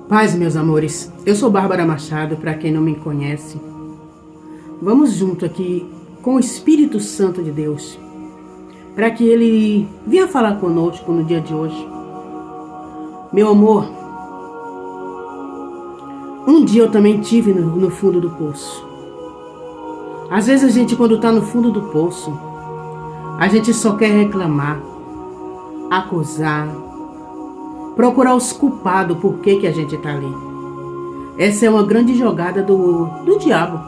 Paz, meus amores, eu sou Bárbara Machado, para quem não me conhece. Vamos junto aqui com o Espírito Santo de Deus, para que Ele venha falar conosco no dia de hoje. Meu amor, um dia eu também tive no fundo do poço. Às vezes a gente, quando está no fundo do poço, a gente só quer reclamar, acusar, procurar os culpados por que a gente está ali. Essa é uma grande jogada do diabo.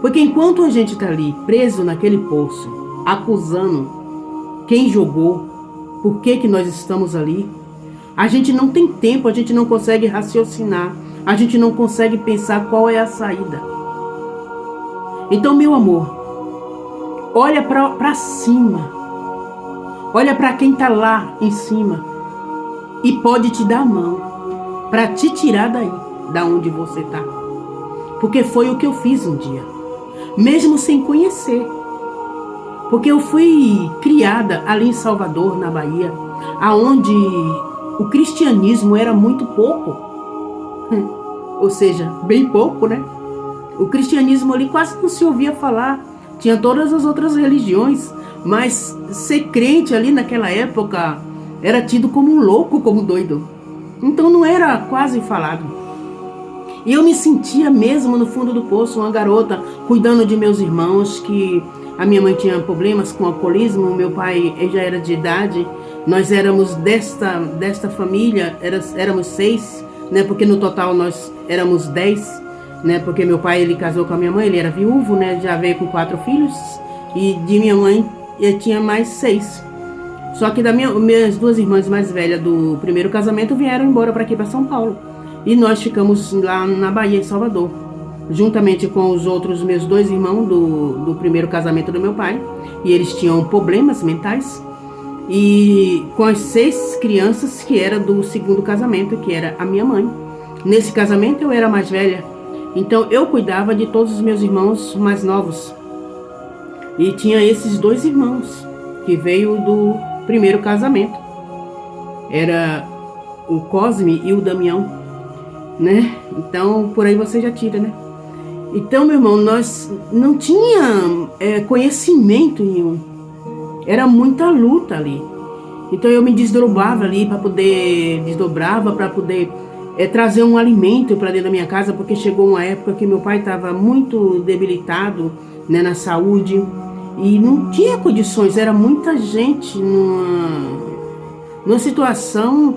Porque enquanto a gente está ali, preso naquele poço, acusando quem jogou, por que nós estamos ali, a gente não tem tempo, a gente não consegue raciocinar, a gente não consegue pensar qual é a saída. Então, meu amor, olha para cima, olha para quem está lá em cima, e pode te dar a mão para te tirar daí, da onde você está. Porque foi o que eu fiz um dia, mesmo sem conhecer. Porque eu fui criada ali em Salvador, na Bahia, aonde o cristianismo era muito pouco. Ou seja, bem pouco, né? O cristianismo ali quase não se ouvia falar. Tinha todas as outras religiões, mas ser crente ali naquela época era tido como um louco, como doido. Então não era quase falado. E eu me sentia mesmo no fundo do poço, uma garota cuidando de meus irmãos, que a minha mãe tinha problemas com alcoolismo, meu pai já era de idade. Nós éramos desta família, éramos 6, né? Porque no total nós éramos 10, né? Porque meu pai, ele casou com a minha mãe, ele era viúvo, né? Já veio com 4 filhos, e de minha mãe eu tinha mais 6. Só que minhas 2 irmãs mais velhas do primeiro casamento vieram embora para aqui, para São Paulo. E nós ficamos lá na Bahia, em Salvador, juntamente com os outros meus 2 irmãos do primeiro casamento do meu pai. E eles tinham problemas mentais. E com as 6 crianças que era do segundo casamento, que era a minha mãe. Nesse casamento eu era mais velha. Então eu cuidava de todos os meus irmãos mais novos. E tinha esses 2 irmãos que veio do primeiro casamento. Era o Cosme e o Damião, né? Então por aí você já tira, né? Então, meu irmão, nós não tinha conhecimento nenhum. Era muita luta ali. Então eu me desdobrava ali para poder trazer um alimento para dentro da minha casa, porque chegou uma época que meu pai estava muito debilitado, né, na saúde. E não tinha condições, era muita gente numa situação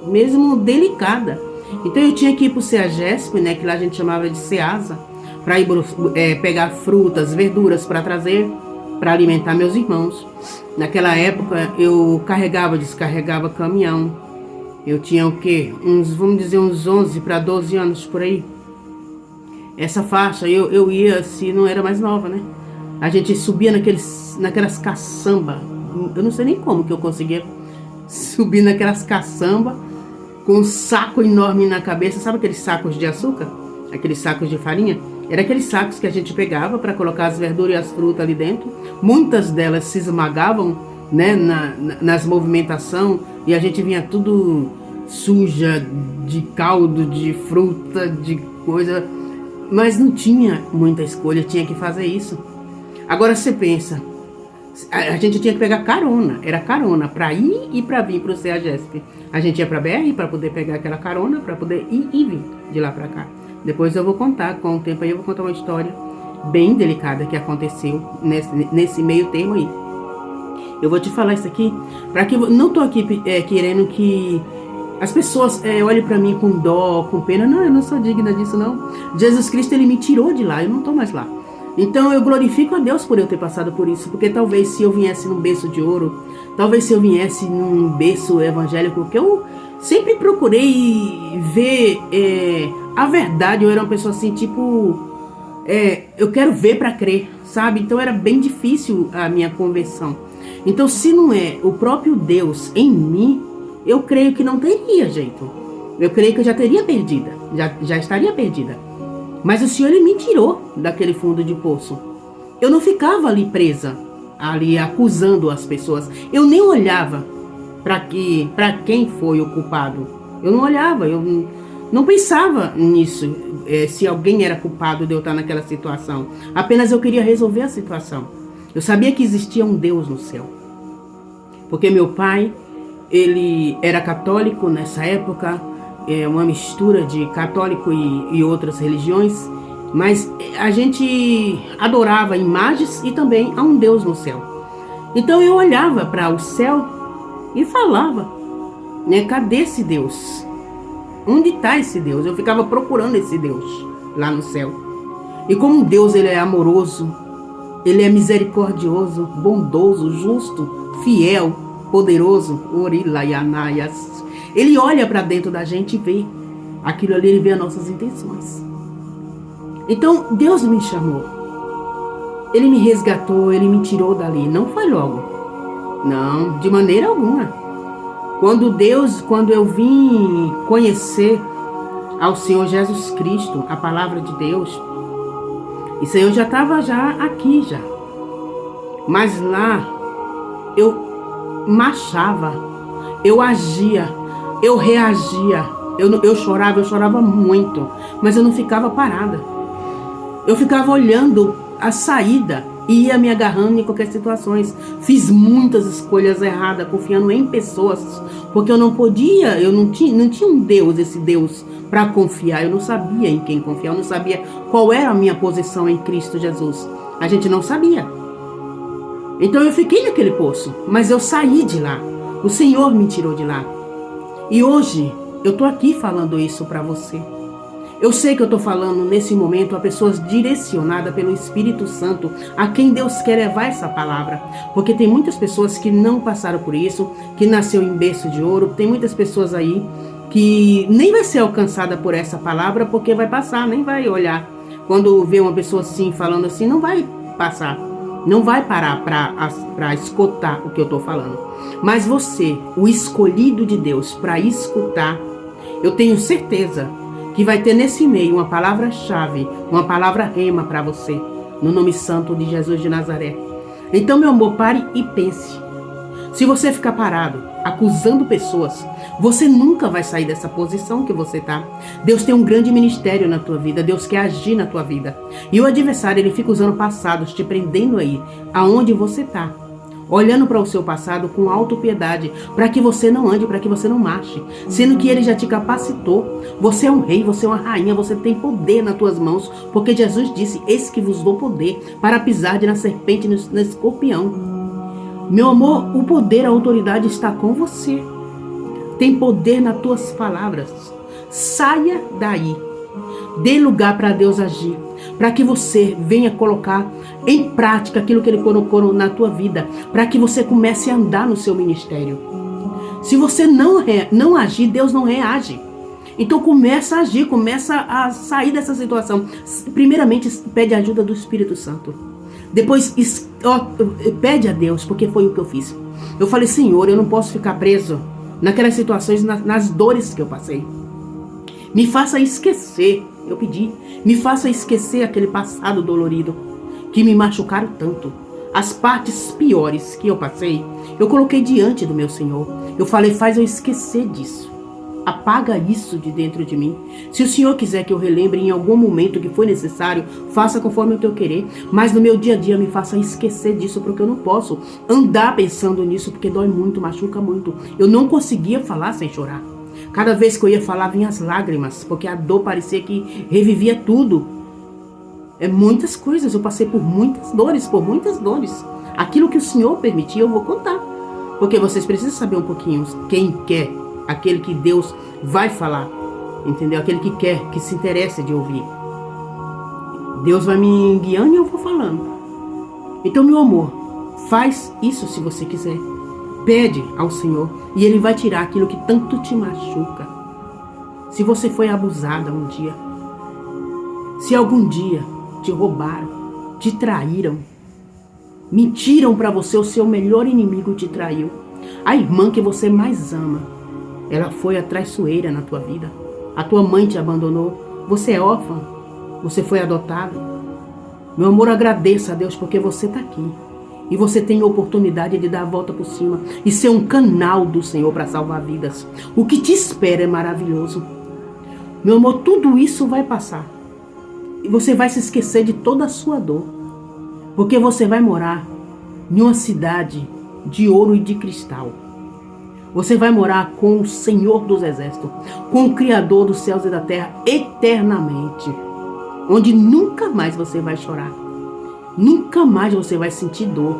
mesmo delicada. Então eu tinha que ir para o CEAGESP, né, que lá a gente chamava de CEASA, para ir pegar frutas, verduras para trazer, para alimentar meus irmãos. Naquela época eu carregava, descarregava caminhão. Eu tinha o quê? Vamos dizer, uns 11 para 12 anos por aí. Essa faixa eu ia, se não era mais nova, né? A gente subia naquelas caçambas. Eu não sei nem como que eu conseguia subir naquelas caçambas com um saco enorme na cabeça. Sabe aqueles sacos de açúcar? Aqueles sacos de farinha? Era aqueles sacos que a gente pegava para colocar as verduras e as frutas ali dentro. Muitas delas se esmagavam, né, nas movimentações, e a gente vinha tudo suja de caldo, de fruta, de coisa. Mas não tinha muita escolha, tinha que fazer isso. Agora você pensa, a gente tinha que pegar carona, era carona para ir e para vir para o CEAGESP. A gente ia para a BR para poder pegar aquela carona, para poder ir e vir de lá para cá. Depois eu vou contar, com o tempo aí eu vou contar uma história bem delicada que aconteceu nesse meio termo aí. Eu vou te falar isso aqui, para que não tô aqui querendo que as pessoas olhem para mim com dó, com pena. Não, eu não sou digna disso não. Jesus Cristo, ele me tirou de lá, eu não tô mais lá. Então eu glorifico a Deus por eu ter passado por isso, porque talvez se eu viesse num berço de ouro, talvez se eu viesse num berço evangélico, que eu sempre procurei ver a verdade. Eu era uma pessoa assim, tipo, eu quero ver para crer, sabe? Então era bem difícil a minha conversão. Então se não é o próprio Deus em mim, eu creio que não teria jeito. Eu creio que eu já teria perdida, já estaria perdida. Mas o Senhor, ele me tirou daquele fundo de poço. Eu não ficava ali presa, ali acusando as pessoas. Eu nem olhava para quem foi o culpado. Eu não olhava, eu não pensava nisso, se alguém era culpado de eu estar naquela situação. Apenas eu queria resolver a situação. Eu sabia que existia um Deus no céu. Porque meu pai, ele era católico nessa época, uma mistura de católico e outras religiões, mas a gente adorava imagens e também a um Deus no céu. Então eu olhava para o céu e falava, né, cadê esse Deus? Onde está esse Deus? Eu ficava procurando esse Deus lá no céu. E como Deus, ele é amoroso, ele é misericordioso, bondoso, justo, fiel, poderoso, ele olha para dentro da gente e vê aquilo ali, ele vê as nossas intenções. Então Deus me chamou, ele me resgatou, ele me tirou dali. Não foi logo, não, de maneira alguma. Quando eu vim conhecer ao Senhor Jesus Cristo, a palavra de Deus, isso aí eu já estava aqui já. Mas lá eu marchava, eu agia, eu reagia, eu chorava muito, mas eu não ficava parada. Eu ficava olhando a saída e ia me agarrando em qualquer situação. Fiz muitas escolhas erradas, confiando em pessoas, porque eu não podia, eu não tinha um Deus, esse Deus para confiar. Eu não sabia em quem confiar, eu não sabia qual era a minha posição em Cristo Jesus. A gente não sabia. Então eu fiquei naquele poço, mas eu saí de lá. O Senhor me tirou de lá. E hoje eu tô aqui falando isso para você. Eu sei que eu estou falando nesse momento a pessoas direcionadas pelo Espírito Santo, a quem Deus quer levar essa palavra. Porque tem muitas pessoas que não passaram por isso, que nasceu em berço de ouro. Tem muitas pessoas aí que nem vai ser alcançada por essa palavra, porque vai passar, nem vai olhar. Quando vê uma pessoa assim, falando assim, não vai passar. Não vai parar para escutar o que eu estou falando. Mas você, o escolhido de Deus para escutar, eu tenho certeza que vai ter nesse meio uma palavra-chave, uma palavra rema para você, no nome santo de Jesus de Nazaré. Então, meu amor, pare e pense. Se você ficar parado, acusando pessoas, você nunca vai sair dessa posição que você está. Deus tem um grande ministério na tua vida, Deus quer agir na tua vida. E o adversário, ele fica usando passados, te prendendo aí, aonde você está. Olhando para o seu passado com autopiedade, para que você não ande, para que você não marche, sendo que ele já te capacitou. Você é um rei, você é uma rainha, você tem poder nas tuas mãos, porque Jesus disse, eis que vos dou poder para pisar na serpente e no escorpião. Meu amor, o poder, a autoridade está com você. Tem poder nas tuas palavras. Saia daí. Dê lugar para Deus agir, para que você venha colocar em prática aquilo que Ele colocou na tua vida, para que você comece a andar no seu ministério. Se você não agir, Deus não reage. Então começa a agir, começa a sair dessa situação. Primeiramente, pede a ajuda do Espírito Santo. Depois, pede a Deus, porque foi o que eu fiz. Eu falei, Senhor, eu não posso ficar preso naquelas situações, nas dores que eu passei. Me faça esquecer, eu pedi, me faça esquecer aquele passado dolorido, que me machucaram tanto. As partes piores que eu passei, eu coloquei diante do meu Senhor. Eu falei, faz eu esquecer disso. Apaga isso de dentro de mim. Se o Senhor quiser que eu relembre em algum momento que foi necessário, faça conforme o teu querer. Mas no meu dia a dia me faça esquecer disso, porque eu não posso andar pensando nisso, porque dói muito, machuca muito. Eu não conseguia falar sem chorar. Cada vez que eu ia falar, vinha as lágrimas, porque a dor parecia que revivia tudo. Muitas coisas, eu passei por muitas dores, Aquilo que o Senhor permitiu, eu vou contar. Porque vocês precisam saber um pouquinho quem quer, aquele que Deus vai falar, entendeu? Aquele que quer, que se interessa de ouvir. Deus vai me guiando e eu vou falando. Então, meu amor, faz isso se você quiser. Pede ao Senhor e Ele vai tirar aquilo que tanto te machuca. Se você foi abusada um dia, se algum dia te roubaram, te traíram, mentiram para você, o seu melhor inimigo te traiu. A irmã que você mais ama, ela foi a traiçoeira na tua vida. A tua mãe te abandonou. Você é órfã, você foi adotado. Meu amor, agradeça a Deus porque você está aqui. E você tem a oportunidade de dar a volta por cima e ser um canal do Senhor para salvar vidas. O que te espera é maravilhoso. Meu amor, tudo isso vai passar. E você vai se esquecer de toda a sua dor. Porque você vai morar em uma cidade de ouro e de cristal. Você vai morar com o Senhor dos Exércitos, com o Criador dos céus e da terra eternamente. Onde nunca mais você vai chorar. Nunca mais você vai sentir dor.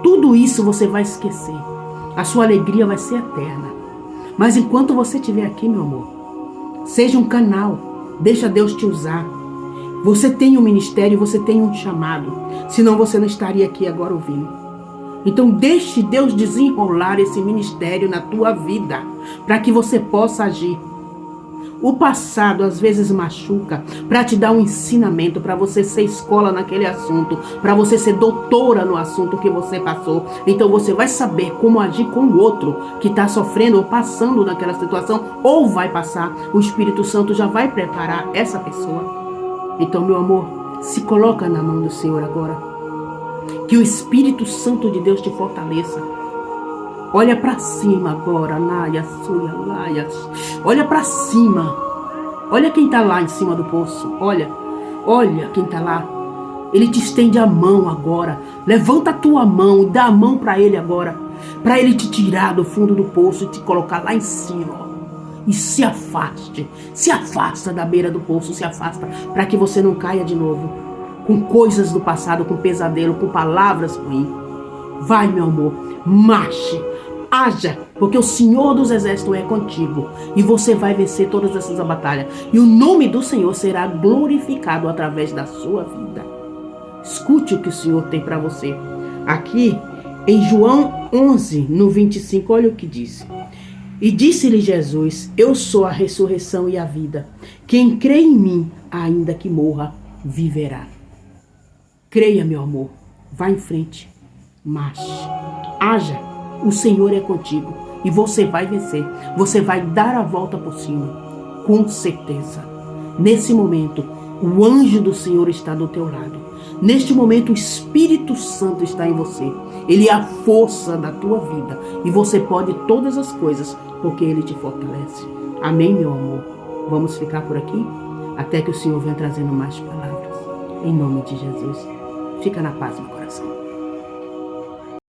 Tudo isso você vai esquecer. A sua alegria vai ser eterna. Mas enquanto você estiver aqui, meu amor, seja um canal. Deixa Deus te usar. Você tem um ministério, você tem um chamado. Senão você não estaria aqui agora ouvindo. Então deixe Deus desenrolar esse ministério na tua vida, para que você possa agir. O passado às vezes machuca para te dar um ensinamento, para você ser escola naquele assunto, para você ser doutora no assunto que você passou. Então você vai saber como agir com o outro que está sofrendo ou passando naquela situação, ou vai passar. O Espírito Santo já vai preparar essa pessoa. Então, meu amor, se coloca na mão do Senhor agora. Que o Espírito Santo de Deus te fortaleça. Olha para cima agora, Naya, Suya, Laia. Olha para cima. Olha quem está lá em cima do poço. Olha quem está lá. Ele te estende a mão agora. Levanta a tua mão e dá a mão para ele agora. Para ele te tirar do fundo do poço e te colocar lá em cima. E se afaste. Se afasta da beira do poço. Se afasta para que você não caia de novo. Com coisas do passado, com pesadelo, com palavras ruins. Vai, meu amor, marche, haja, porque o Senhor dos Exércitos é contigo. E você vai vencer todas essas batalhas. E o nome do Senhor será glorificado através da sua vida. Escute o que o Senhor tem para você. Aqui, em João 11, no 25, olha o que diz. E disse-lhe Jesus, eu sou a ressurreição e a vida. Quem crê em mim, ainda que morra, viverá. Creia, meu amor, vá em frente, marche, haja, o Senhor é contigo e você vai vencer, você vai dar a volta por cima, com certeza. Nesse momento, o anjo do Senhor está do teu lado, neste momento o Espírito Santo está em você, ele é a força da tua vida e você pode todas as coisas porque ele te fortalece. Amém, meu amor? Vamos ficar por aqui até que o Senhor venha trazendo mais palavras, em nome de Jesus. Fica na paz no coração.